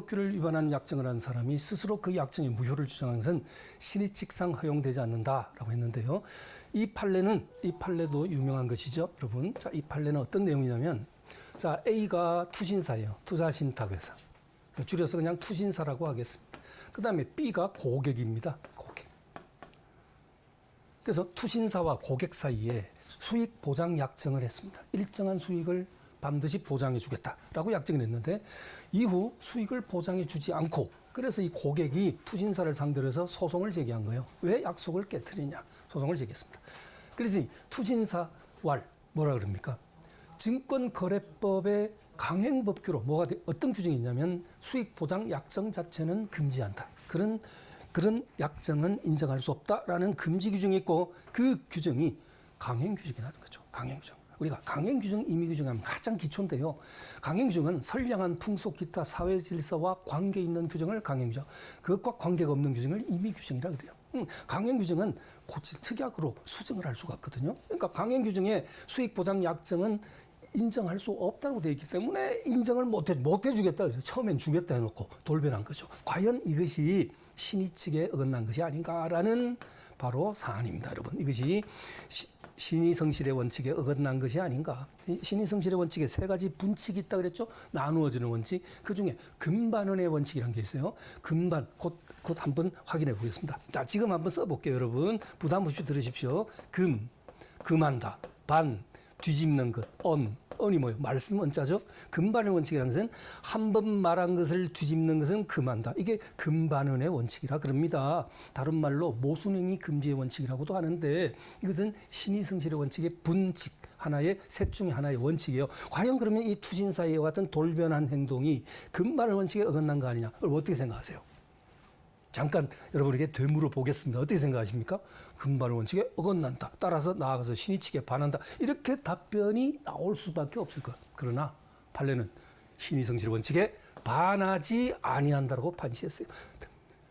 강행법규를 위반한 약정을 한 사람이 스스로 그 약정의 무효를 주장하는 것은 신의칙상 허용되지 않는다라고 했는데요. 이 판례도 유명한 것이죠, 여러분. 자, 이 판례는 어떤 내용이냐면, 자, A가 투신사예요. 투자신탁회사. 줄여서 그냥 투신사라고 하겠습니다. 그 다음에 B가 고객입니다. 고객. 그래서 투신사와 고객 사이에 수익 보장 약정을 했습니다. 일정한 수익을 반드시 보장해 주겠다라고 약정을 했는데 이후 수익을 보장해 주지 않고 그래서 이 고객이 투신사를 상대로 해서 소송을 제기한 거예요. 왜 약속을 깨트리냐 소송을 제기했습니다. 그래서 이 투신사 뭐라 그럽니까? 증권거래법의 강행법규로 어떤 규정이 있냐면 수익 보장 약정 자체는 금지한다. 그런 약정은 인정할 수 없다라는 금지 규정이 있고 그 규정이 강행 규정이라는 거죠. 강행 규정. 우리가 강행 규정, 임의 규정하면 가장 기초인데요. 강행 규정은 선량한 풍속 기타 사회 질서와 관계 있는 규정을 강행 규정, 그것과 관계가 없는 규정을 임의 규정이라 그래요. 강행 규정은 고칠 특약으로 수정을 할 수가 없거든요. 그러니까 강행 규정의 수익 보장 약정은 인정할 수 없다고 되어 있기 때문에 인정을 못 해주겠다. 처음엔 주겠다 해놓고 돌변한 거죠. 과연 이것이 신의 측에 어긋난 것이 아닌가라는 바로 사안입니다, 여러분. 이것이 신의 성실의 원칙에 어긋난 것이 아닌가. 신의 성실의 원칙에 세 가지 분칙이 있다 그랬죠. 나누어지는 원칙. 그중에 금반원의 원칙이라는 게 있어요. 금반 곧 한번 확인해 보겠습니다. 자, 지금 한번 써볼게요, 여러분. 부담 없이 들으십시오. 금한다. 반, 뒤집는 것. 언이 뭐예요? 말씀 원자죠. 금반의 원칙이라는 것은 한 번 말한 것을 뒤집는 것은 금한다. 이게 금반원의 원칙이라 그럽니다. 다른 말로 모순행위 금지의 원칙이라고도 하는데 이것은 신의성실의 원칙의 분칙 하나의 셋 중에 하나의 원칙이에요. 과연 그러면 이 투신사의 같은 돌변한 행동이 금반의 원칙에 어긋난 거 아니냐? 그걸 어떻게 생각하세요? 잠깐 여러분에게 되물어 보겠습니다. 어떻게 생각하십니까? 금반의 원칙에 어긋난다. 따라서 나아가서 신의 측에 반한다. 이렇게 답변이 나올 수밖에 없을 것. 그러나 판례는 신의 성실의 원칙에 반하지 아니한다라고 판시했어요.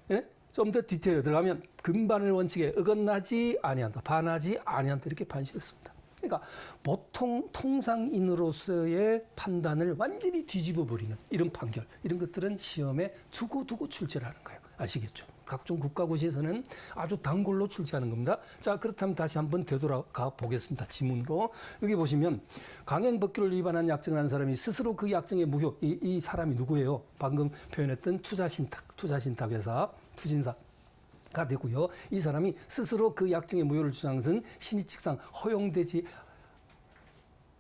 예? 좀 더 디테일에 들어가면 금반의 원칙에 어긋나지 아니한다. 반하지 아니한다. 이렇게 판시했습니다. 그러니까 보통 통상인으로서의 판단을 완전히 뒤집어 버리는 이런 판결, 이런 것들은 시험에 두고 출제를 하는 거예요. 아시겠죠? 각종 국가고시에서는 아주 단골로 출제하는 겁니다. 자, 그렇다면 다시 한번 되돌아가 보겠습니다. 지문으로. 여기 보시면 강행법규를 위반한 약정을 한 사람이 스스로 그 약정의 무효, 이 사람이 누구예요? 방금 표현했던 투자신탁회사, 투신사가 되고요. 이 사람이 스스로 그 약정의 무효를 주장한 것은 신의 측상 허용되지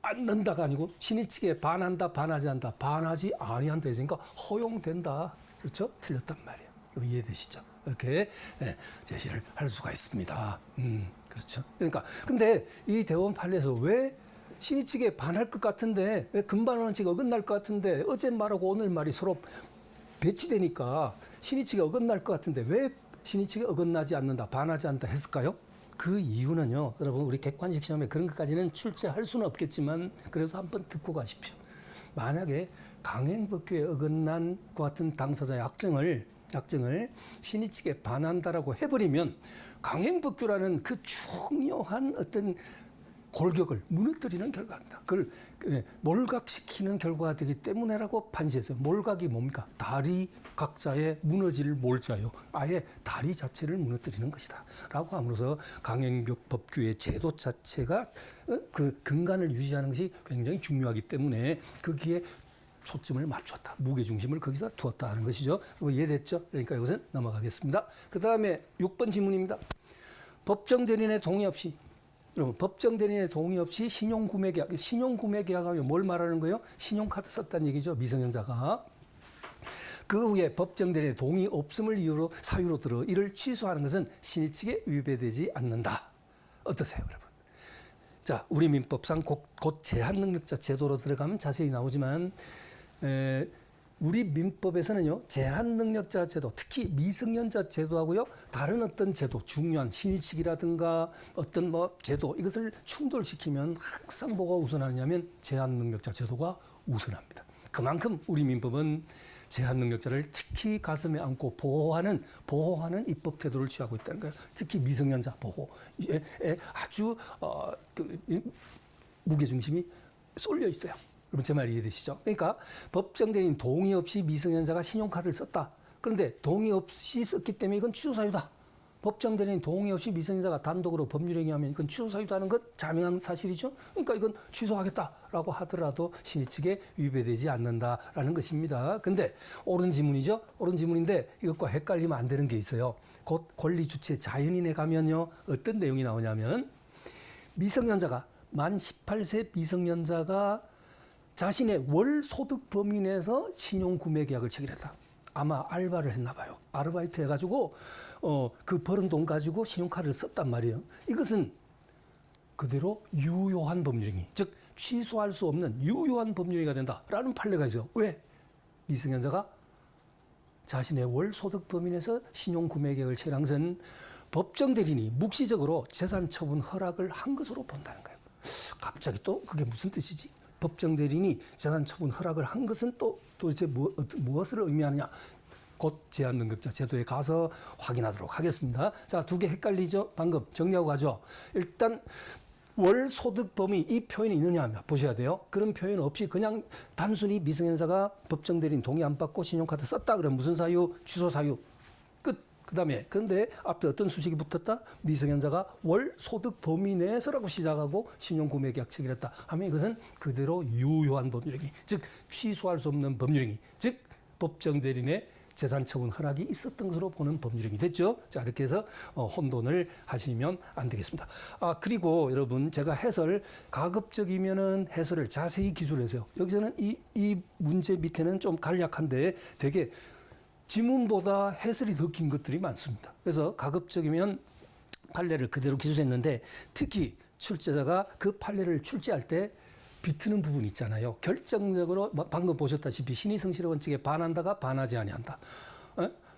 않는다가 아니고 신의 측에 반한다, 반하지 않다, 반하지 아니한다 했으니까 허용된다. 그렇죠? 틀렸단 말이에요. 이해되시죠? 이렇게 제시를 할 수가 있습니다. 그렇죠. 그러니까 근데 이 대법원 판례에서 왜 신의 측에 반할 것 같은데 왜 금반 원칙에 어긋날 것 같은데 어제 말하고 오늘 말이 서로 배치되니까 신의 측에 어긋날 것 같은데 왜 신의 측에 어긋나지 않는다, 반하지 않는다 했을까요? 그 이유는요, 여러분 우리 객관식 시험에 그런 것까지는 출제할 수는 없겠지만 그래도 한번 듣고 가십시오. 만약에 강행법규에 어긋난 것 같은 당사자 약정을 신의 측에 반한다라고 해버리면 강행법규라는 그 중요한 어떤 골격을 무너뜨리는 결과입니다. 그걸 몰각시키는 결과가 되기 때문에라고 판시했어요. 몰각이 뭡니까? 다리 각자의 무너질 몰자요. 아예 다리 자체를 무너뜨리는 것이다. 라고 함으로써 강행법규의 제도 자체가 그 근간을 유지하는 것이 굉장히 중요하기 때문에 거기에 초점을 맞췄다. 무게중심을 거기서 두었다 하는 것이죠. 이해됐죠? 그러니까 이것은 넘어가겠습니다. 그 다음에 6번 질문입니다. 법정 대리인의 동의 없이, 여러분, 법정 대리인의 동의 없이 신용구매계약, 신용구매계약하면 뭘 말하는 거예요? 신용카드 썼다는 얘기죠. 미성년자가. 그 후에 법정 대리인의 동의 없음을 사유로 들어 이를 취소하는 것은 신의 측에 위배되지 않는다. 어떠세요, 여러분? 자, 우리 민법상 곧 제한능력자 제도로 들어가면 자세히 나오지만 우리 민법에서는요, 제한능력자 제도, 특히 미성년자 제도하고요, 다른 어떤 제도, 중요한 신의칙이라든가 어떤 제도, 이것을 충돌시키면 항상 뭐가 우선하느냐면 제한능력자 제도가 우선합니다. 그만큼 우리 민법은 제한능력자를 특히 가슴에 안고 보호하는 입법 태도를 취하고 있다는 거예요. 특히 미성년자 보호에 아주 무게중심이 쏠려 있어요. 여러분 제 말 이해되시죠? 그러니까 법정 대리인 동의 없이 미성년자가 신용카드를 썼다. 그런데 동의 없이 썼기 때문에 이건 취소사유다. 법정 대리인 동의 없이 미성년자가 단독으로 법률행위하면 이건 취소사유다는 것 자명한 사실이죠. 그러니까 이건 취소하겠다라고 하더라도 신의 측에 위배되지 않는다라는 것입니다. 근데 옳은 지문이죠. 옳은 지문인데 이것과 헷갈리면 안 되는 게 있어요. 곧 권리 주체 자연인에 가면요. 어떤 내용이 나오냐면 미성년자가 만 18세 미성년자가 자신의 월 소득 범위 내에서 신용 구매 계약을 체결했다. 아마 알바를 했나 봐요. 아르바이트 해가지고 그 벌은 돈 가지고 신용카드를 썼단 말이에요. 이것은 그대로 유효한 법률행위, 즉 취소할 수 없는 유효한 법률행위가 된다라는 판례가 있어요. 왜? 미성년자가 자신의 월 소득 범위 내에서 신용 구매 계약을 체결한 것은 법정 대리인이 묵시적으로 재산 처분 허락을 한 것으로 본다는 거예요. 갑자기 또 그게 무슨 뜻이지? 법정 대리인이 재산 처분 허락을 한 것은 또 도대체 무엇을 의미하느냐? 곧 제한능력자 제도에 가서 확인하도록 하겠습니다. 자, 두 개 헷갈리죠? 방금 정리하고 가죠. 일단 월 소득 범위 이 표현이 있느냐 보셔야 돼요. 그런 표현 없이 그냥 단순히 미성년자가 법정 대리인 동의 안 받고 신용카드 썼다 그러면 무슨 사유? 취소 사유. 그다음에 그런데 앞에 어떤 수식이 붙었다? 미성년자가 월 소득 범위 내에서라고 시작하고 신용구매계약 체결했다 하면 이것은 그대로 유효한 법률행위, 즉 취소할 수 없는 법률행위, 즉 법정 대리인의 재산 처분 허락이 있었던 것으로 보는 법률행위 됐죠? 자, 이렇게 해서 혼돈을 하시면 안 되겠습니다. 그리고 여러분 제가 해설 가급적이면은 해설을 자세히 기술해서요. 여기서는 이 문제 밑에는 좀 간략한데 되게 지문보다 해설이 더 긴 것들이 많습니다. 그래서 가급적이면 판례를 그대로 기술했는데 특히 출제자가 그 판례를 출제할 때 비트는 부분이 있잖아요. 결정적으로 방금 보셨다시피 신의성실의 원칙에 반한다가 반하지 아니한다.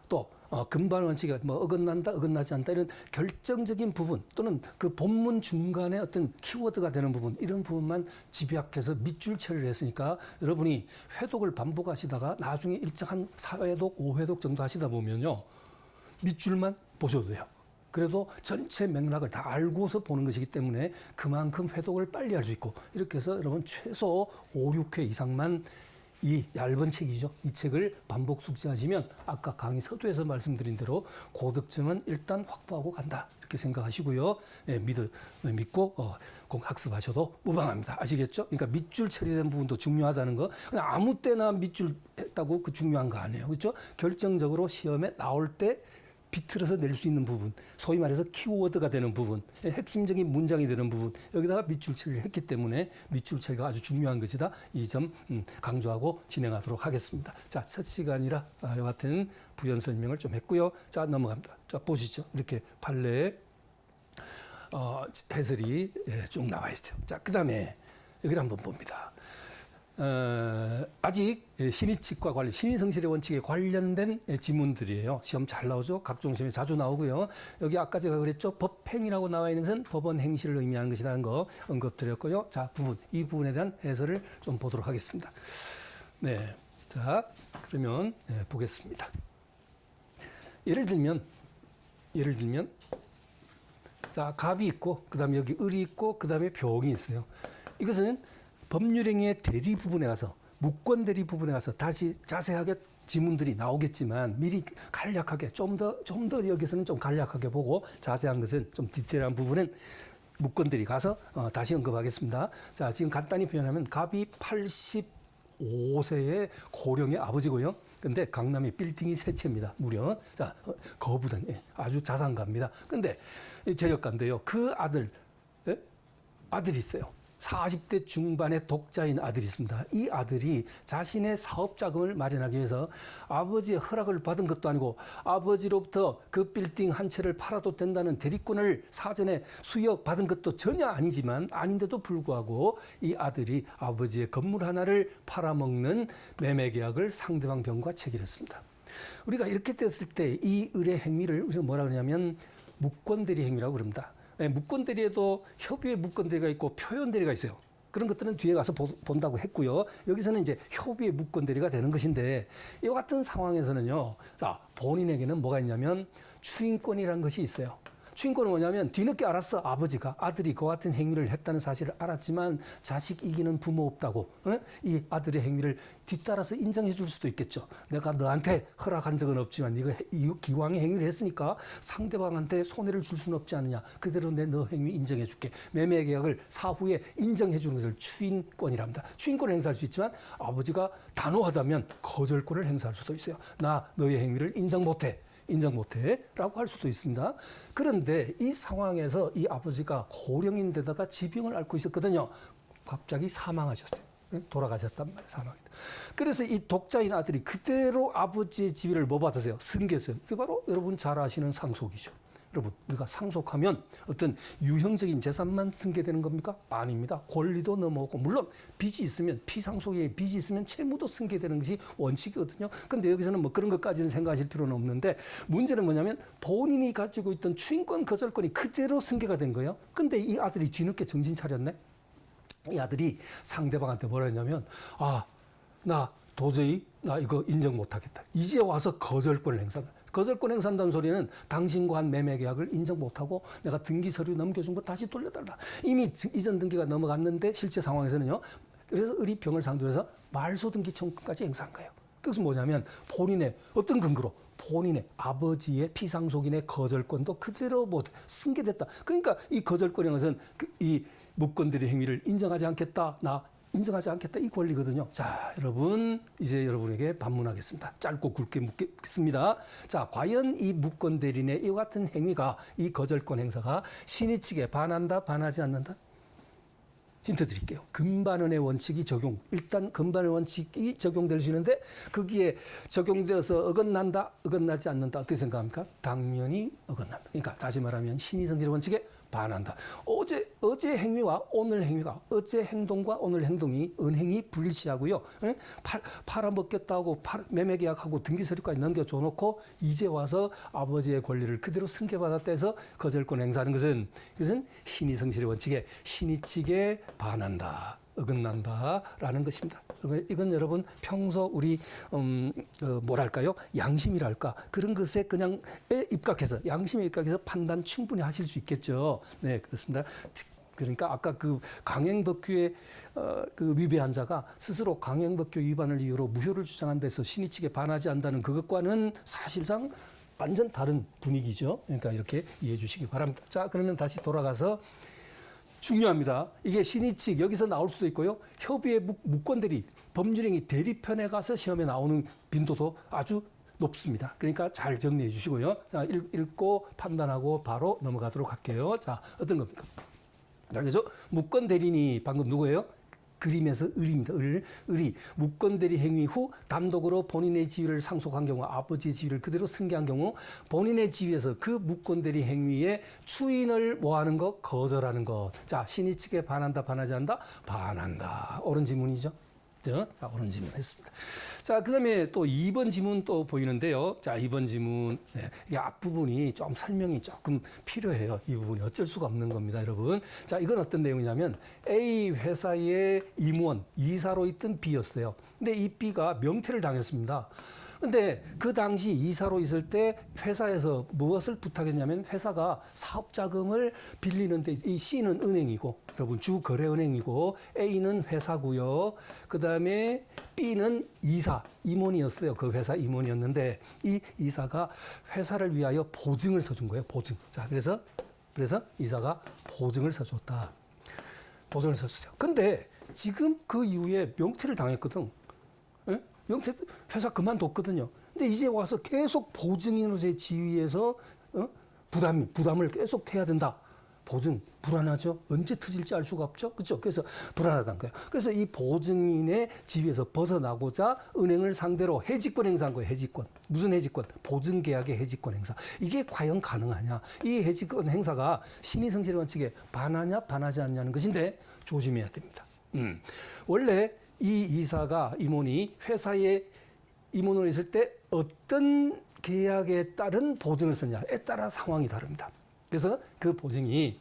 또 금반 원칙에 어긋난다, 어긋나지 않다 이런 결정적인 부분 또는 그 본문 중간에 어떤 키워드가 되는 부분 이런 부분만 집약해서 밑줄 처리를 했으니까 여러분이 회독을 반복하시다가 나중에 일정 한 4회독, 5회독 정도 하시다 보면요. 밑줄만 보셔도 돼요. 그래도 전체 맥락을 다 알고서 보는 것이기 때문에 그만큼 회독을 빨리 할 수 있고 이렇게 해서 여러분 최소 5, 6회 이상만 이 얇은 책이죠. 이 책을 반복 숙지하시면 아까 강의 서두에서 말씀드린 대로 고득점은 일단 확보하고 간다. 이렇게 생각하시고요. 네, 믿고 학습하셔도 무방합니다. 아시겠죠? 그러니까 밑줄 처리된 부분도 중요하다는 거. 그냥 아무 때나 밑줄 했다고 그 중요한 거 아니에요. 그렇죠? 결정적으로 시험에 나올 때 비틀어서 낼 수 있는 부분, 소위 말해서 키워드가 되는 부분, 핵심적인 문장이 되는 부분, 여기다가 밑줄 처리를 했기 때문에 밑줄 처리가 아주 중요한 것이다. 이 점 강조하고 진행하도록 하겠습니다. 자, 첫 시간이라 이와 같은 부연 설명을 좀 했고요. 자, 넘어갑니다. 자, 보시죠. 이렇게 판례 해설이 쭉 나와 있죠. 자, 그 다음에 여기를 한번 봅니다. 아직 신의칙과 관련, 신의성실의 원칙에 관련된 지문들이에요. 시험 잘 나오죠. 각종 시험에 자주 나오고요. 여기 아까 제가 그랬죠. 법행이라고 나와 있는 것은 법원 행실을 의미하는 것이라는 거 언급드렸고요. 자, 이 부분에 대한 해설을 좀 보도록 하겠습니다. 네, 자, 그러면 보겠습니다. 예를 들면, 자, 갑이 있고, 그 다음에 여기 을이 있고, 그 다음에 병이 있어요. 이것은 법률행위의 대리 부분에 가서 무권 대리 부분에 가서 다시 자세하게 지문들이 나오겠지만 미리 간략하게 좀 더 여기서는 좀 간략하게 보고 자세한 것은 좀 디테일한 부분은 무권 대리 가서 다시 언급하겠습니다. 자, 지금 간단히 표현하면 갑이 85세의 고령의 아버지고요. 근데 강남에 빌딩이 3채입니다. 무려. 자, 거부당 아주 자산가입니다. 근데 재력가인데요. 그 아들이 있어요. 40대 중반의 독자인 아들이 있습니다. 이 아들이 자신의 사업 자금을 마련하기 위해서 아버지의 허락을 받은 것도 아니고 아버지로부터 그 빌딩 한 채를 팔아도 된다는 대리권을 사전에 수여받은 것도 전혀 아니지만 아닌데도 불구하고 이 아들이 아버지의 건물 하나를 팔아먹는 매매 계약을 상대방 병과 체결했습니다. 우리가 이렇게 됐을 때 이 을의 행위를 우리가 뭐라 그러냐면 무권대리 행위라고 그럽니다. 무권 대리에도 협의의 무권 대리가 있고 표현 대리가 있어요. 그런 것들은 뒤에 가서 본다고 했고요. 여기서는 이제 협의의 무권 대리가 되는 것인데 이 같은 상황에서는요. 자, 본인에게는 뭐가 있냐면 추인권이라는 것이 있어요. 추인권은 뭐냐면 뒤늦게 알았어. 아버지가 아들이 그와 같은 행위를 했다는 사실을 알았지만 자식 이기는 부모 없다고 이 아들의 행위를 뒤따라서 인정해 줄 수도 있겠죠. 내가 너한테 허락한 적은 없지만 네가 기왕의 행위를 했으니까 상대방한테 손해를 줄 수는 없지 않느냐. 그대로 내 너 행위 인정해 줄게. 매매 계약을 사후에 인정해 주는 것을 추인권이랍니다. 추인권을 행사할 수 있지만 아버지가 단호하다면 거절권을 행사할 수도 있어요. 나 너의 행위를 인정 못해 라고 할 수도 있습니다. 그런데 이 상황에서 이 아버지가 고령인데다가 지병을 앓고 있었거든요. 갑자기 사망하셨어요. 돌아가셨단 말이에요. 사망했다. 그래서 이 독자인 아들이 그대로 아버지의 지위를 뭐 받으세요? 승계했어요. 그게 바로 여러분 잘 아시는 상속이죠. 여러분, 우리가 상속하면 어떤 유형적인 재산만 승계되는 겁니까? 아닙니다. 권리도 넘어오고, 물론 빚이 있으면, 피상속에 빚이 있으면 채무도 승계되는 것이 원칙이거든요. 근데 여기서는 뭐 그런 것까지는 생각하실 필요는 없는데, 문제는 뭐냐면 본인이 가지고 있던 추인권, 거절권이 그대로 승계가 된 거예요. 근데 이 아들이 뒤늦게 정신 차렸네? 이 아들이 상대방한테 뭐라 했냐면, 나 도저히 나 이거 인정 못 하겠다. 이제 와서 거절권을 행사한다. 거절권 행사한다는 소리는 당신과 한 매매 계약을 인정 못하고 내가 등기 서류 넘겨준 거 다시 돌려달라. 이미 이전 등기가 넘어갔는데 실제 상황에서는요. 그래서 의리병을 상대로 해서 말소 등기 청구까지 행사한 거예요. 그것은 뭐냐면 본인의 어떤 근거로 본인의 아버지의 피상속인의 거절권도 그대로 뭐 승계됐다. 그러니까 이 거절권인 것은 이 묵건들의 행위를 인정하지 않겠다. 나 인정하지 않겠다. 이 권리거든요. 자, 여러분 이제 여러분에게 반문하겠습니다. 짧고 굵게 묻겠습니다. 자, 과연 이 묵건 대리인의 이와 같은 행위가 이 거절권 행사가 신의 측에 반한다, 반하지 않는다? 힌트 드릴게요. 금반원의 원칙이 적용. 일단 금반의 원칙이 적용될 수 있는데 거기에 적용되어서 어긋난다, 어긋나지 않는다. 어떻게 생각합니까? 당연히 어긋난다. 그러니까 다시 말하면 신의성질의 원칙에 반한다. 어제 행위와 오늘 행위가 어제 행동과 오늘 행동이 은행이 불일치하고요. 팔아먹겠다고 매매 계약하고 등기 서류까지 넘겨줘 놓고 이제 와서 아버지의 권리를 그대로 승계받았다 해서 거절권 행사하는 것은 이것은 신의성질의 원칙에 신의측에 반한다. 어긋난다라는 것입니다. 이건 여러분 평소 우리 뭐랄까요? 양심이랄까 그런 것에 그냥 입각해서 양심에 입각해서 판단 충분히 하실 수 있겠죠. 네, 그렇습니다. 그러니까 아까 그 강행법규에 그 위배한 자가 스스로 강행법규 위반을 이유로 무효를 주장한 데서 신의 측에 반하지 않는다는 그것과는 사실상 완전 다른 분위기죠. 그러니까 이렇게 이해해 주시기 바랍니다. 자, 그러면 다시 돌아가서 중요합니다. 이게 신의 측 여기서 나올 수도 있고요. 협의회 묵건들이 법률행위 대리편에 가서 시험에 나오는 빈도도 아주 높습니다. 그러니까 잘 정리해 주시고요. 자, 읽고 판단하고 바로 넘어가도록 할게요. 자, 어떤 겁니까? 자, 그죠? 묵건 대리인이 방금 누구예요? 그림에서 을입니다. 을이 묵건 대리 행위 후 단독으로 본인의 지위를 상속한 경우, 아버지의 지위를 그대로 승계한 경우 본인의 지위에서 그 묵건 대리 행위에 추인을 뭐하는 것? 거절하는 것. 자, 신의 측에 반한다, 반하지 않는다? 반한다. 옳은 지문이죠. 자, 옳은 지문 했습니다. 자, 그 다음에 또 2번 지문 또 보이는데요. 자, 2번 지문. 네, 이 앞부분이 좀 설명이 조금 필요해요. 이 부분이 어쩔 수가 없는 겁니다, 여러분. 자, 이건 어떤 내용이냐면 A 회사의 임원, 이사로 있던 B였어요. 근데 이 B가 명퇴를 당했습니다. 근데 그 당시 이사로 있을 때 회사에서 무엇을 부탁했냐면 회사가 사업 자금을 빌리는데 이 C는 은행이고 여러분 주거래은행이고 A는 회사고요. 그다음에 B는 이사, 임원이었어요. 그 회사 임원이었는데 이 이사가 회사를 위하여 보증을 서준 거예요. 보증. 자, 그래서 이사가 보증을 서줬다. 보증을 서줬어요. 근데 지금 그 이후에 명퇴를 당했거든. 예? 명퇴 회사 그만뒀거든요. 근데 이제 와서 계속 보증인으로서의 지위에서 부담을 계속 해야 된다. 보증 불안하죠. 언제 터질지 알 수가 없죠. 그렇죠? 그래서 불안하다는 거예요. 그래서 이 보증인의 지위에서 벗어나고자 은행을 상대로 해지권 행사한 거예요. 해지권. 무슨 해지권? 보증계약의 해지권 행사. 이게 과연 가능하냐? 이 해지권 행사가 신의성질의 원칙에 반하냐 반하지 않냐는 것인데 조심해야 됩니다. 원래 이 이사가 임원이 회사에 임원으로 있을 때 어떤 계약에 따른 보증을 썼냐에 따라 상황이 다릅니다. 그래서 그 보증이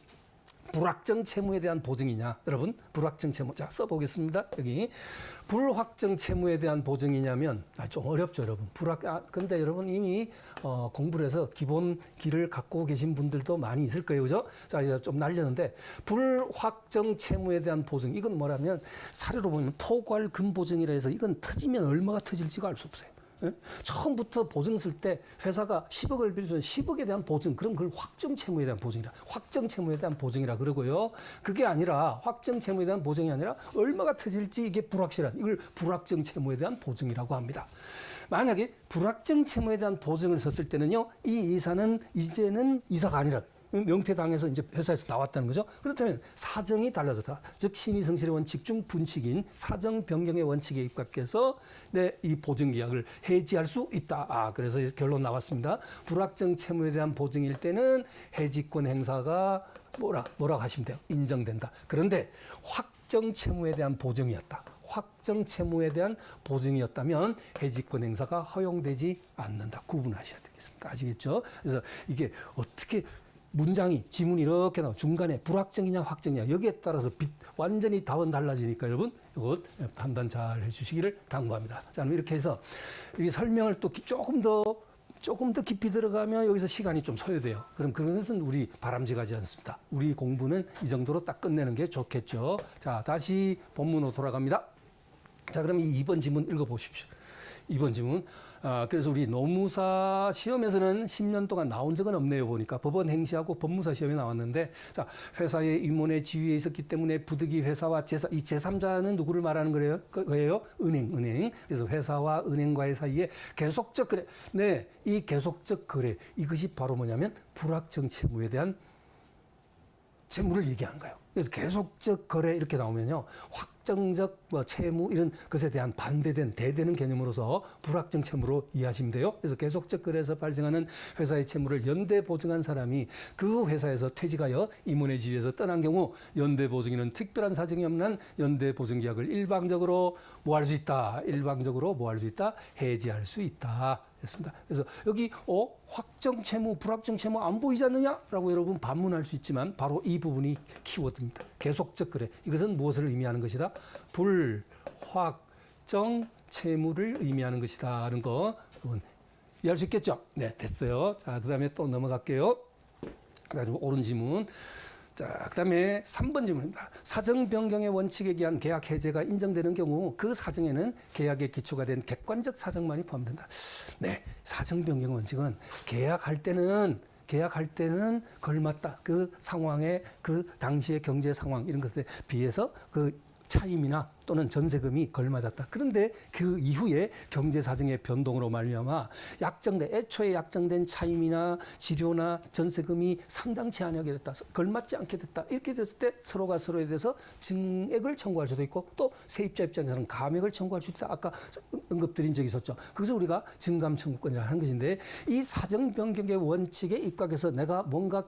불확정 채무에 대한 보증이냐? 여러분, 불확정 채무. 자, 써보겠습니다. 여기. 불확정 채무에 대한 보증이냐면, 좀 어렵죠, 여러분. 근데 여러분 이미 공부를 해서 기본 기를 갖고 계신 분들도 많이 있을 거예요. 그죠? 자, 이제 좀 날렸는데, 불확정 채무에 대한 보증. 이건 뭐라면, 사례로 보면 포괄금보증이라 해서 이건 터지면 얼마가 터질지가 알 수 없어요. 처음부터 보증 쓸 때 회사가 10억을 빌리면 10억에 대한 보증, 그럼 그걸 확정 채무에 대한 보증이라, 확정 채무에 대한 보증이라 그러고요. 그게 아니라 확정 채무에 대한 보증이 아니라 얼마가 터질지 이게 불확실한, 이걸 불확정 채무에 대한 보증이라고 합니다. 만약에 불확정 채무에 대한 보증을 썼을 때는요, 이 이사는 이제는 이사가 아니라 명퇴당해서 이제 회사에서 나왔다는 거죠. 그렇다면 사정이 달라졌다. 즉 신의성실의 원칙 중 분칙인 사정 변경의 원칙에 입각해서 이 보증 계약을 해지할 수 있다. 그래서 결론 나왔습니다. 불확정 채무에 대한 보증일 때는 해지권 행사가 뭐라고 하시면 돼요. 인정된다. 그런데 확정 채무에 대한 보증이었다. 확정 채무에 대한 보증이었다면 해지권 행사가 허용되지 않는다. 구분하셔야 되겠습니다. 아시겠죠? 그래서 이게 어떻게 문장이 지문이 이렇게 나와 중간에 불확정이냐 확정이냐 여기에 따라서 완전히 답은 달라지니까 여러분 이것 판단 잘 해주시기를 당부합니다. 자, 그럼 이렇게 해서 이 설명을 또 조금 더 깊이 들어가면 여기서 시간이 좀 소요돼요. 그럼 그것은 우리 바람직하지 않습니다. 우리 공부는 이 정도로 딱 끝내는 게 좋겠죠. 자, 다시 본문으로 돌아갑니다. 자, 그럼 이 2번 지문 읽어보십시오. 2번 지문. 그래서 우리 노무사 시험에서는 10년 동안 나온 적은 없네요. 보니까 법원 행시하고 법무사 시험에 나왔는데, 자, 회사의 임원의 지위에 있었기 때문에 부득이 회사와 이 제3자는 누구를 말하는 거예요? 은행. 그래서 회사와 은행과의 사이에 계속적 거래. 네, 이 계속적 거래. 이것이 바로 뭐냐면 불확정 채무에 대한 채무를 얘기한 거예요. 그래서 계속적 거래 이렇게 나오면요, 확정적 채무 이런 것에 대한 대되는 개념으로서 불확정 채무로 이해하시면 돼요. 그래서 계속적 거래에서 발생하는 회사의 채무를 연대 보증한 사람이 그 회사에서 퇴직하여 임원의 지위에서 떠난 경우 연대 보증인은 특별한 사정이 없는 연대 보증 계약을 일방적으로 뭐 할 수 있다. 해지할 수 있다. 였습니다. 그래서 여기 확정 채무, 불확정 채무 안 보이지 않느냐라고 여러분 반문할 수 있지만 바로 이 부분이 키워드입니다. 계속적 거래. 이것은 무엇을 의미하는 것이다? 불확정 채무를 의미하는 것이다. 라는 거 여러분 이해할 수 있겠죠? 네, 됐어요. 자, 그다음에 또 넘어갈게요. 그다음에 옳은 지문. 자, 그다음에 3번 질문입니다. 사정 변경의 원칙에 의한 계약 해제가 인정되는 경우 그 사정에는 계약의 기초가 된 객관적 사정만이 포함된다. 네, 사정 변경 원칙은 계약할 때는 걸맞다. 그 상황에 그 당시의 경제 상황 이런 것에 비해서 그 차임이나 또는 전세금이 걸맞았다. 그런데 그 이후에 경제 사정의 변동으로 말미암아 애초에 약정된 차임이나 지료나 전세금이 상당치 않게 됐다. 걸맞지 않게 됐다. 이렇게 됐을 때 서로가 서로에 대해서 증액을 청구할 수도 있고 또 세입자 입장에서는 감액을 청구할 수 있다. 아까 언급드린 적이 있었죠. 그래서 우리가 증감 청구권이라고 하는 것인데 이 사정 변경의 원칙에 입각해서 내가 뭔가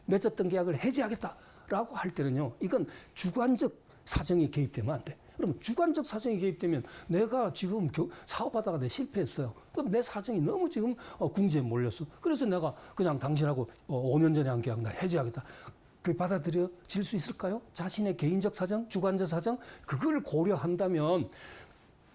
맺었던 계약을 해지하겠다라고 할 때는요. 이건 주관적 사정이 개입되면 안 돼. 그럼 주관적 사정이 개입되면 내가 지금 사업하다가 내가 실패했어요. 그럼 내 사정이 너무 지금 궁지에 몰렸어. 그래서 내가 그냥 당신하고 5년 전에 한 계약 나 해지하겠다. 그게 받아들여질 수 있을까요? 자신의 개인적 사정, 주관적 사정 그걸 고려한다면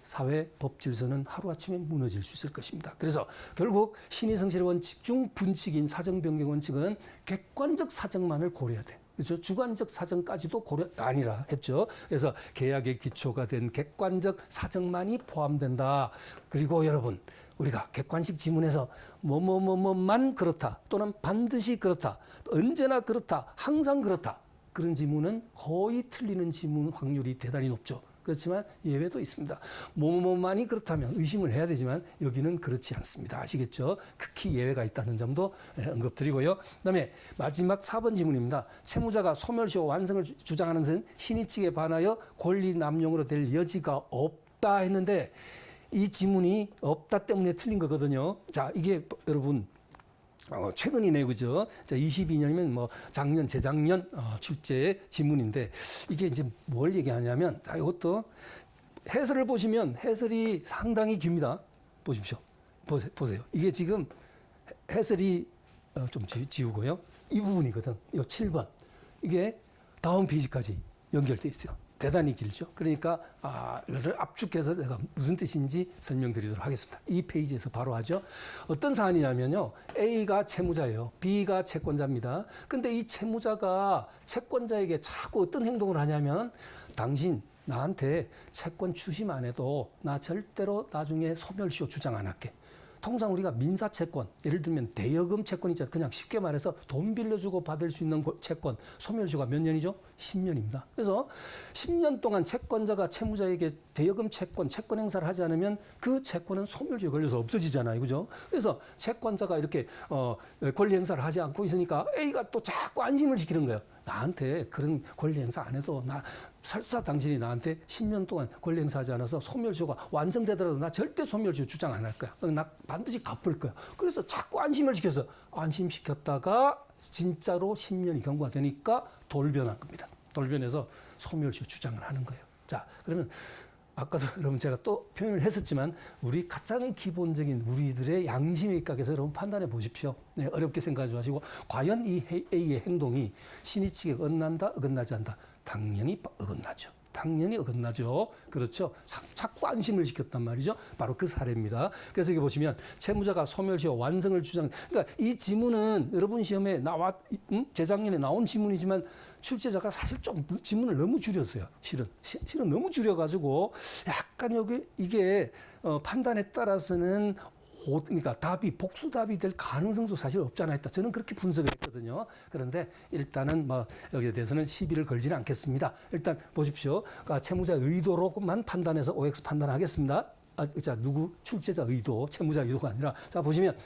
사회 법 질서는 하루아침에 무너질 수 있을 것입니다. 그래서 결국 신의성실의 원칙 중 분칙인 사정 변경 원칙은 객관적 사정만을 고려해야 돼. 그렇죠? 주관적 사정까지도 고려 아니라 했죠. 그래서 계약의 기초가 된 객관적 사정만이 포함된다. 그리고 여러분 우리가 객관식 지문에서 뭐만 그렇다 또는 반드시 그렇다 언제나 그렇다 항상 그렇다 그런 지문은 거의 틀리는 지문 확률이 대단히 높죠. 그렇지만 예외도 있습니다. 뭐뭐만이 그렇다면 의심을 해야 되지만 여기는 그렇지 않습니다. 아시겠죠? 극히 예외가 있다는 점도 언급드리고요. 그다음에 마지막 4번 지문입니다. 채무자가 소멸시효 완성을 주장하는 것은 신의 측에 반하여 권리 남용으로 될 여지가 없다 했는데 이 지문이 없다 때문에 틀린 거거든요. 자, 이게 여러분 최근이네요, 그죠? 자, 22년이면 뭐 작년, 재작년 출제 지문인데 이게 이제 뭘 얘기하냐면, 자, 이것도 해설을 보시면 해설이 상당히 깁니다. 보십시오. 보세요. 이게 지금 해설이 좀 지우고요. 이 부분이거든. 이 7번. 이게 다음 페이지까지 연결돼 있어요. 대단히 길죠. 그러니까 이것을 압축해서 제가 무슨 뜻인지 설명드리도록 하겠습니다. 이 페이지에서 바로 하죠. 어떤 사안이냐면요. A가 채무자예요. B가 채권자입니다. 근데 이 채무자가 채권자에게 자꾸 어떤 행동을 하냐면 당신 나한테 채권 추심 안 해도 나 절대로 나중에 소멸시효 주장 안 할게. 통상 우리가 민사채권, 예를 들면 대여금 채권 있잖아요. 그냥 쉽게 말해서 돈 빌려주고 받을 수 있는 채권, 소멸시효가 몇 년이죠? 10년입니다. 그래서 10년 동안 채권자가 채무자에게 대여금 채권 행사를 하지 않으면 그 채권은 소멸시효에 걸려서 없어지잖아요. 그죠? 그래서 채권자가 이렇게 권리 행사를 하지 않고 있으니까 A가 또 자꾸 안심을 지키는 거예요. 나한테 그런 권리 행사 안 해도 설사 당신이 나한테 10년 동안 권리 행사하지 않아서 소멸시효가 완성되더라도 나 절대 소멸시효 주장 안 할 거야. 나 반드시 갚을 거야. 그래서 자꾸 안심을 시켜서 안심시켰다가 진짜로 10년이 경과가 되니까 돌변한 겁니다. 돌변해서 소멸시효 주장을 하는 거예요. 자, 그러면 아까도 여러분 제가 또 표현을 했었지만 우리 가장 기본적인 우리들의 양심의 입각에서 여러분 판단해 보십시오. 네, 어렵게 생각하지 마시고 과연 이 A의 행동이 신의 측에 어긋난다, 어긋나지 않다. 당연히 어긋나죠. 당연히 어긋나죠. 그렇죠. 자꾸 안심을 시켰단 말이죠. 바로 그 사례입니다. 그래서 여기 보시면 채무자가 소멸시효 완성을 주장. 그러니까 이 지문은 여러분 시험에 재작년에 나온 지문이지만 출제자가 사실 좀 지문을 너무 줄였어요. 실은 너무 줄여가지고 약간 여기 이게 판단에 따라서는 그러니까 답이 복수답이 될 가능성도 사실 없지 않아 있다. 저는 그렇게 분석을 했거든요. 그런데 일단은 여기에 대해서는 시비를 걸지는 않겠습니다. 일단 보십시오. 그러니까 채무자 의도로만 판단해서 OX 판단하겠습니다. 자, 출제자 의도, 채무자 의도가 아니라 자 보시면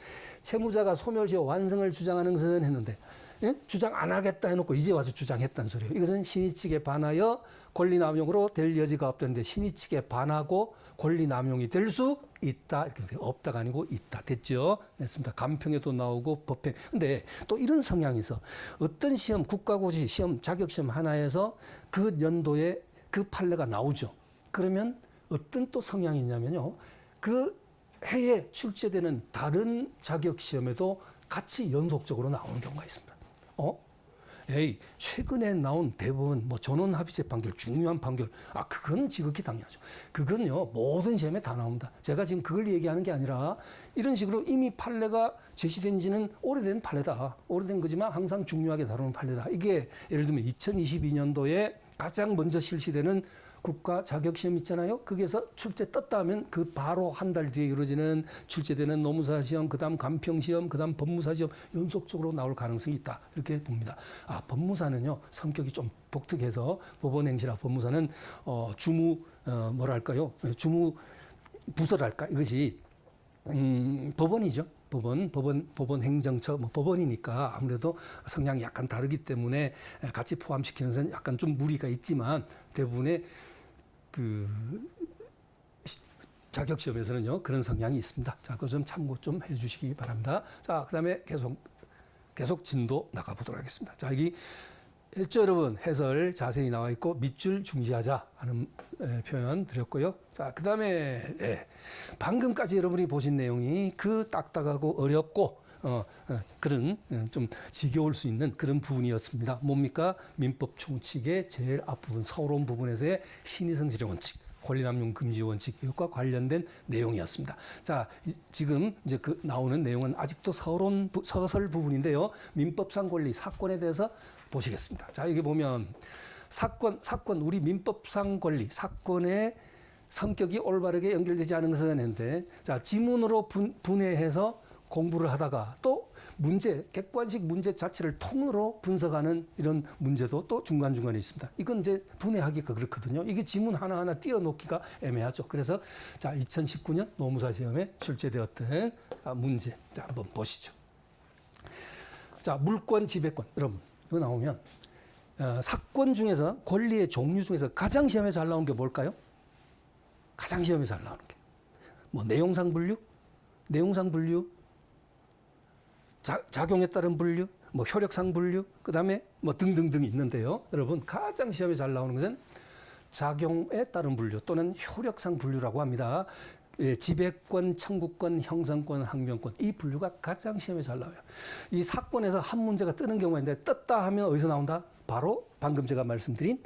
채무자가 소멸시효 완성을 주장하는 것은 했는데 예? 주장 안 하겠다 해놓고 이제 와서 주장했다는 소리예요. 이것은 신의 측에 반하여 권리남용으로 될 여지가 없다는데 신의 측에 반하고 권리남용이 될 수 있다. 이렇게 없다가 아니고 있다. 됐죠? 됐습니다. 간평에도 나오고 법행. 근데 또 이런 성향이 있어. 어떤 시험, 국가고시 시험, 자격시험 하나에서 그 연도에 그 판례가 나오죠. 그러면 어떤 또 성향이 있냐면요. 그 해에 출제되는 다른 자격시험에도 같이 연속적으로 나오는 경우가 있습니다. 최근에 나온 대법원 전원합의체 판결, 중요한 판결. 그건 지극히 당연하죠. 그건요, 모든 시험에 다 나옵니다. 제가 지금 그걸 얘기하는 게 아니라 이런 식으로 이미 판례가 제시된 지는 오래된 판례다. 오래된 거지만 항상 중요하게 다루는 판례다. 이게 예를 들면 2022년도에 가장 먼저 실시되는 국가 자격시험 있잖아요. 거기에서 출제 떴다 하면 그 바로 한 달 뒤에 이루어지는 출제되는 노무사 시험, 그다음 간평 시험, 그다음 법무사 시험 연속적으로 나올 가능성이 있다. 이렇게 봅니다. 법무사는요. 성격이 좀 독특해서 법원행시라 법무사는 주무 주무 부서랄까 이것이 법원이죠. 법원 행정처, 법원이니까 아무래도 성향이 약간 다르기 때문에 같이 포함시키는 것은 약간 좀 무리가 있지만 대부분의 자격시험에서는요, 그런 성향이 있습니다. 자, 그거 좀 참고 좀 해주시기 바랍니다. 자, 그 다음에 계속 진도 나가보도록 하겠습니다. 자, 여기 했죠, 여러분? 해설 자세히 나와 있고, 밑줄 중지하자 하는 표현 드렸고요. 자, 그 다음에, 방금까지 여러분이 보신 내용이 그 딱딱하고 어렵고, 그런 좀 지겨울 수 있는 그런 부분이었습니다. 뭡니까? 민법 총칙의 제일 앞부분, 서러운 부분에서의 신의성질의 원칙, 권리남용 금지 원칙, 이것과 관련된 내용이었습니다. 자, 지금 이제 나오는 내용은 아직도 서러운 서설 부분인데요. 민법상 권리, 사건에 대해서 보시겠습니다. 자, 여기 보면 사건, 우리 민법상 권리, 사건의 성격이 올바르게 연결되지 않은 것은 했는데, 자, 지문으로 분해해서 공부를 하다가 또 객관식 문제 자체를 통으로 분석하는 이런 문제도 또 중간중간에 있습니다. 이건 이제 분해하기가 그렇거든요. 이게 지문 하나하나 띄워놓기가 애매하죠. 그래서 자, 2019년 노무사 시험에 출제되었던 문제. 자, 한번 보시죠. 자, 물권, 지배권. 여러분, 이거 나오면 사건 중에서 권리의 종류 중에서 가장 시험에 잘 나온 게 뭘까요? 가장 시험에 잘 나오는 게. 내용상 분류, 작용에 따른 분류, 효력상 분류, 그 다음에 등등등 있는데요. 여러분, 가장 시험에 잘 나오는 것은 작용에 따른 분류 또는 효력상 분류라고 합니다. 예, 지배권, 청구권, 형성권, 항변권 이 분류가 가장 시험에 잘 나와요. 이 사건에서 한 문제가 뜨는 경우가 있는데 떴다 하면 어디서 나온다? 바로 방금 제가 말씀드린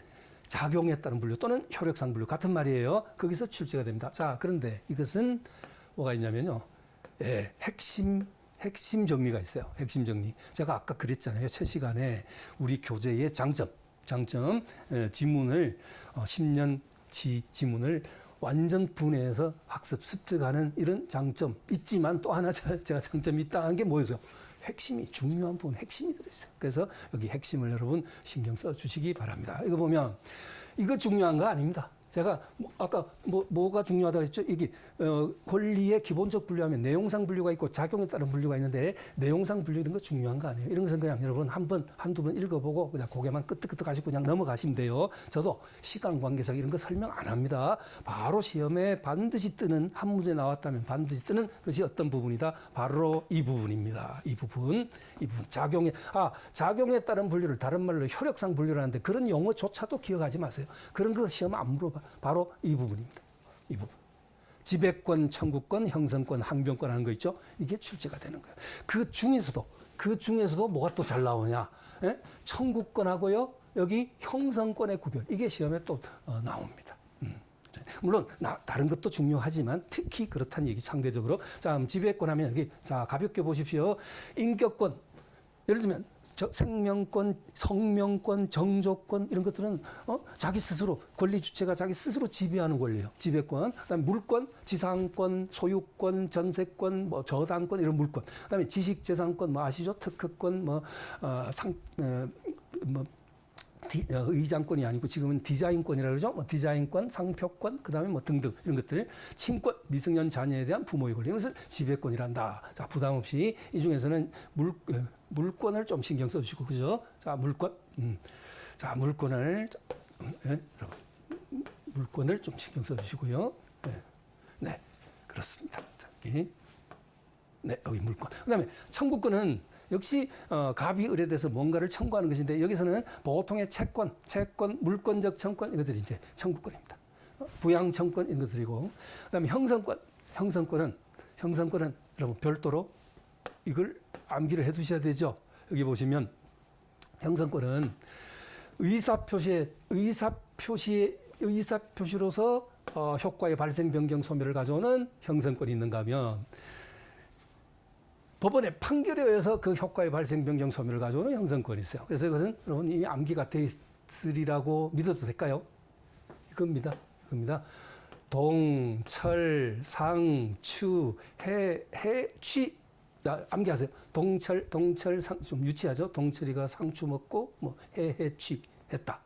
작용에 따른 분류 또는 효력상 분류 같은 말이에요. 거기서 출제가 됩니다. 자, 그런데 이것은 뭐가 있냐면요. 예, 핵심 정리가 있어요. 핵심 정리. 제가 아까 그랬잖아요. 첫 시간에 우리 교재의 장점, 지문을 10년치 지문을 완전 분해해서 학습, 습득하는 이런 장점 있지만 또 하나 제가 장점이 있다는 게 뭐였어요? 핵심이 중요한 부분 핵심이 들어있어요. 그래서 여기 핵심을 여러분 신경 써 주시기 바랍니다. 이거 보면 이거 중요한 거 아닙니다. 제가 아까 뭐가 중요하다고 했죠? 이게 권리의 기본적 분류하면 내용상 분류가 있고 작용에 따른 분류가 있는데 내용상 분류 이런 거 중요한 거 아니에요. 이런 것은 그냥 여러분 한두 번 읽어보고 그냥 고개만 끄덕끄덕 하시고 그냥 넘어가시면 돼요. 저도 시간 관계상 이런 거 설명 안 합니다. 바로 시험에 반드시 뜨는 한 문제 나왔다면 반드시 뜨는 것이 어떤 부분이다? 바로 이 부분입니다. 이 부분 작용에 따른 분류를 다른 말로 효력상 분류를 하는데 그런 용어조차도 기억하지 마세요. 그런 거 시험 안 물어봐. 바로 이 부분입니다. 이 부분. 지배권, 청구권, 형성권, 항변권 하는 거 있죠? 이게 출제가 되는 거예요. 그 중에서도 뭐가 또 잘 나오냐? 예? 청구권하고요. 여기 형성권의 구별. 이게 시험에 또 나옵니다. 물론 다른 것도 중요하지만 특히 그렇다는 얘기 상대적으로. 자, 지배권 하면 여기 자, 가볍게 보십시오. 인격권. 예를 들면 생명권, 성명권, 정조권 이런 것들은 자기 스스로 권리 주체가 자기 스스로 지배하는 권리예요. 지배권. 그다음에 물권, 지상권, 소유권, 전세권, 뭐 저당권 이런 물권. 그다음에 지식재산권 뭐 아시죠? 특허권 의장권이 아니고 지금은 디자인권이라고 그러죠. 뭐 디자인권, 상표권, 그다음에 뭐 등등 이런 것들. 친권, 미성년 자녀에 대한 부모의 권리 이것을 지배권이란다. 자, 부담 없이 이 중에서는 물권을 좀 신경 써주시고 그죠? 자, 물권. 자, 물권을 물권을 좀 신경 써주시고요. 네, 그렇습니다. 자, 여기. 네, 여기 물권. 그다음에 청구권은 역시 갑이 의뢰돼서 뭔가를 청구하는 것인데 여기서는 보통의 채권, 물권적 청권 이것들이 이제 청구권입니다. 부양청권 이런 것들이고 그다음에 형성권은 여러분 별도로 이걸 암기를 해두셔야 되죠. 여기 보시면 형성권은 의사표시로서 효과의 발생, 변경, 소멸을 가져오는 형성권이 있는가 하면 법원의 판결에 의해서 그 효과의 발생, 변경, 소멸을 가져오는 형성권이 있어요. 그래서 이것은 여러분 이미 암기가 돼 있으리라고 믿어도 될까요? 이겁니다. 동, 철, 상, 추, 해, 취. 자, 암기하세요. 동철, 상, 좀 유치하죠? 동철이가 상추 먹고, 해, 취 했다.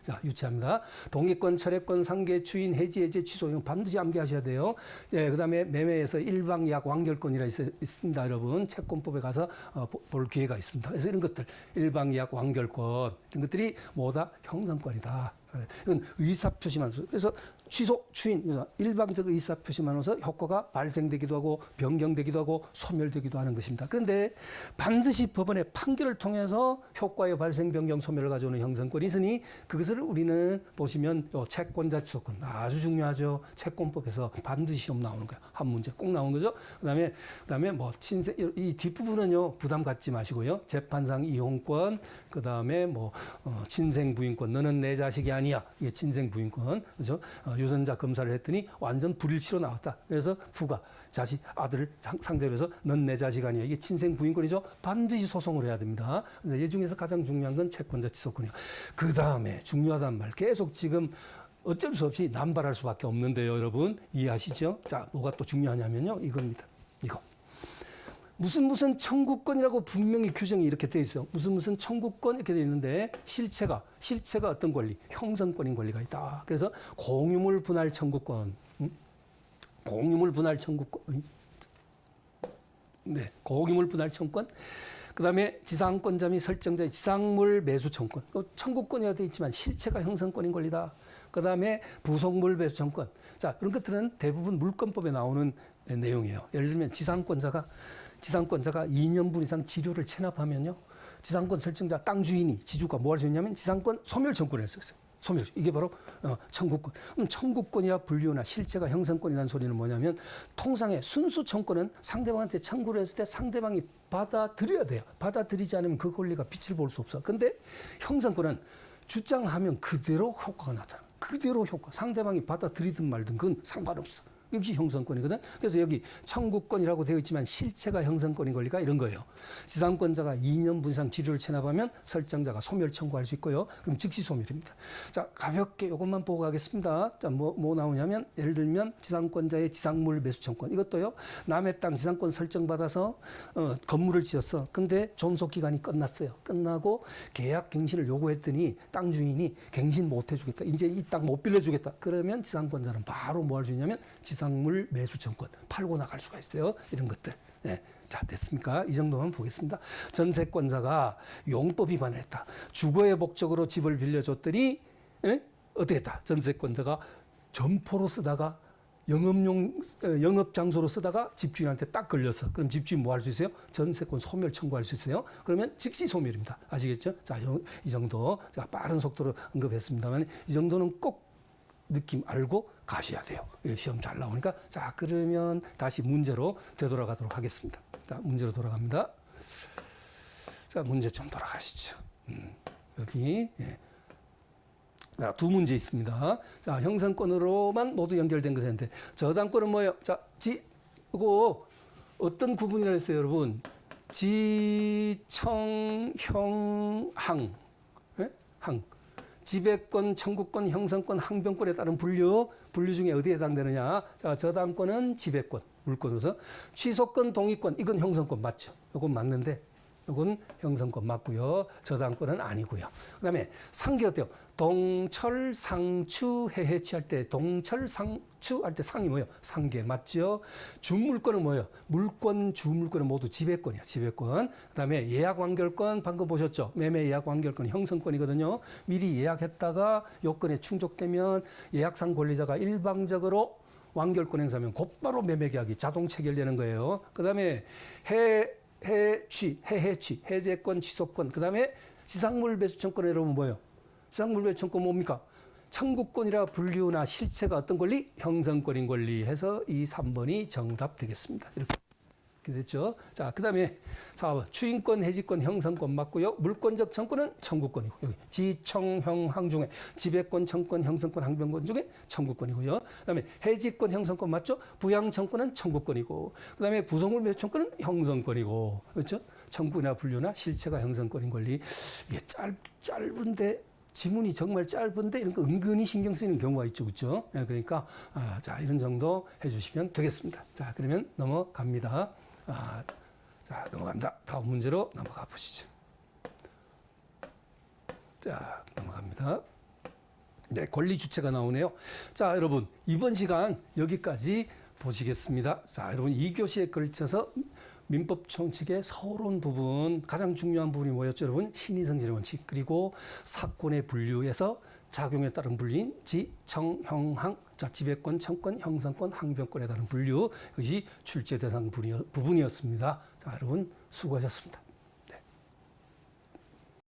자, 유치합니다. 동의권, 철회권, 상계, 추인, 해지, 해제, 취소, 이건 반드시 암기하셔야 돼요. 예, 그 다음에 매매에서 일방약 완결권이라 있습니다, 여러분. 채권법에 가서 볼 기회가 있습니다. 그래서 이런 것들, 일방약 완결권, 이런 것들이 모두 다 형성권이다. 이건 의사표시만으로서. 그래서 취소, 추인, 일방적 의사표시만으로서 효과가 발생되기도 하고 변경되기도 하고 소멸되기도 하는 것입니다. 그런데 반드시 법원의 판결을 통해서 효과의 발생, 변경, 소멸을 가져오는 형성권이 있으니 그것을 우리는 보시면 채권자 취소권 아주 중요하죠. 채권법에서 반드시 시험 나오는 거예요. 한 문제 꼭 나오는 거죠. 그다음에 뭐 친생 이 뒷부분은요 부담 갖지 마시고요. 재판상 이혼권, 그다음에 뭐 친생 부인권. 너는 내 자식이 아니야. 이게 친생 부인권. 그죠? 유전자 검사를 했더니 완전 불일치로 나왔다. 그래서 부가 자식 아들을 상대로 해서 넌 내 자식 아니야. 이게 친생 부인권이죠. 반드시 소송을 해야 됩니다. 근데 이 중에서 가장 중요한 건 채권자 취소권이요. 그다음에 중요하단 말 계속 지금 어쩔 수 없이 남발할 수밖에 없는데요, 여러분 이해하시죠? 자, 뭐가 또 중요하냐면요, 이겁니다. 이거 무슨 청구권이라고 분명히 규정이 이렇게 돼 있어요. 무슨 청구권 이렇게 돼 있는데 실체가 어떤 권리? 형성권인 권리가 있다. 그래서 공유물 분할 청구권, 공유물 분할 청구권, 네, 공유물 분할 청구권. 그다음에 지상권자 및 설정자의 지상물 매수 청구권. 청구권이라 되어 있지만 실체가 형성권인 권리다. 그다음에 부속물 매수 청구권. 자, 그런 것들은 대부분 물권법에 나오는 내용이에요. 예를 들면 지상권자가 2년분 이상 지료를 체납하면요. 지상권 설정자 땅 주인이 지주가 뭐 할 수 있냐면 지상권 소멸 청구를 할 수 있어요. 소멸. 이게 바로 청구권. 청구권이야 분류나 실체가 형성권이라는 소리는 뭐냐면 통상의 순수 청구권은 상대방한테 청구를 했을 때 상대방이 받아들여야 돼요. 받아들이지 않으면 그 권리가 빛을 볼 수 없어. 근데 형성권은 주장하면 그대로 효과가 나타나. 그대로 효과. 상대방이 받아들이든 말든 그건 상관없어. 역시 형성권이거든. 그래서 여기 청구권이라고 되어 있지만 실체가 형성권인 권리가 이런 거예요. 지상권자가 2년 분 이상 지료를 체납하면 설정자가 소멸 청구할 수 있고요. 그럼 즉시 소멸입니다. 자, 가볍게 이것만 보고 가겠습니다. 자, 뭐 나오냐면 예를 들면 지상권자의 지상물 매수 청구권. 이것도요. 남의 땅 지상권 설정받아서 건물을 지었어. 근데 존속 기간이 끝났어요. 끝나고 계약 갱신을 요구했더니 땅 주인이 갱신 못 해주겠다. 이제 이 땅 못 빌려주겠다. 그러면 지상권자는 바로 뭐 할 수 있냐면 지상물 매수 청구권 팔고 나갈 수가 있어요. 이런 것들. 네. 자, 됐습니까? 이 정도만 보겠습니다. 전세권자가 용법 위반을 했다. 주거의 목적으로 집을 빌려줬더니 어떻게 했다? 전세권자가 점포로 쓰다가 영업 장소로 쓰다가 집주인한테 딱 걸려서 그럼 집주인 뭐 할 수 있어요? 전세권 소멸 청구할 수 있어요. 그러면 즉시 소멸입니다. 아시겠죠? 자, 이 정도 자, 빠른 속도로 언급했습니다만 이 정도는 꼭 느낌 알고 가셔야 돼요. 시험 잘 나오니까. 자, 그러면 다시 문제로 되돌아가도록 하겠습니다. 자, 문제로 돌아갑니다. 자, 문제 좀 돌아가시죠. 여기. 예. 자, 두 문제 있습니다. 자, 형성권으로만 모두 연결된 것인데 저당권은 뭐예요? 자, 이거 어떤 구분이라 했어요, 여러분? 지, 청, 형, 항. 예? 항. 지배권, 청구권, 형성권, 항변권에 따른 분류 중에 어디에 해당되느냐? 자, 저당권은 지배권, 물권으로서 취소권, 동의권, 이건 형성권 맞죠? 이건 맞는데 이건 형성권 맞고요. 저당권은 아니고요. 그다음에 상계 어때요? 동철, 상추, 해해치 할 때 동철, 상추 할 때 상이 뭐예요? 상계 맞죠? 주물권은 뭐예요? 물권, 주물권은 모두 지배권이야. 지배권. 그다음에 예약 완결권 방금 보셨죠? 매매 예약 완결권 형성권이거든요. 미리 예약했다가 요건에 충족되면 예약상 권리자가 일방적으로 완결권 행사하면 곧바로 매매 계약이 자동 체결되는 거예요. 그다음에 해해취, 해제권, 취소권, 그 다음에 지상물 매수청권 여러분 뭐예요? 지상물 매수청권 뭡니까? 청구권이라 분류나 실체가 어떤 권리? 형성권인 권리 해서 이 3번이 정답 되겠습니다. 이렇게 됐죠? 자, 그 다음에 4번 추인권, 해지권, 형성권 맞고요. 물권적 청구는 청구권이고 여기 지, 청, 형, 항 중에 지배권, 청권, 형성권, 항변권 중에 청구권이고요. 그 다음에 해지권, 형성권 맞죠? 부양청구는 청구권이고 그 다음에 부속물 매수청구는 형성권이고 그렇죠? 청구나 분류나 실체가 형성권인 권리. 이게 짧은데 지문이 정말 짧은데 이런 거 은근히 신경 쓰이는 경우가 있죠. 그렇죠? 그러니까 자, 이런 정도 해주시면 되겠습니다. 자, 그러면 넘어갑니다. 자, 넘어갑니다. 다음 문제로 넘어가 보시죠. 자, 넘어갑니다. 네, 권리 주체가 나오네요. 자, 여러분, 이번 시간 여기까지 보시겠습니다. 자, 여러분, 2교시에 걸쳐서 민법 총칙의 서론 부분, 가장 중요한 부분이 뭐였죠, 여러분? 신의성질의 원칙, 그리고 사건의 분류에서 작용에 따른 분류인 지, 청, 형, 항, 자, 지배권, 청권, 형성권, 항변권에 따른 분류, 이것이 출제 대상 부분이었습니다. 자, 여러분 수고하셨습니다.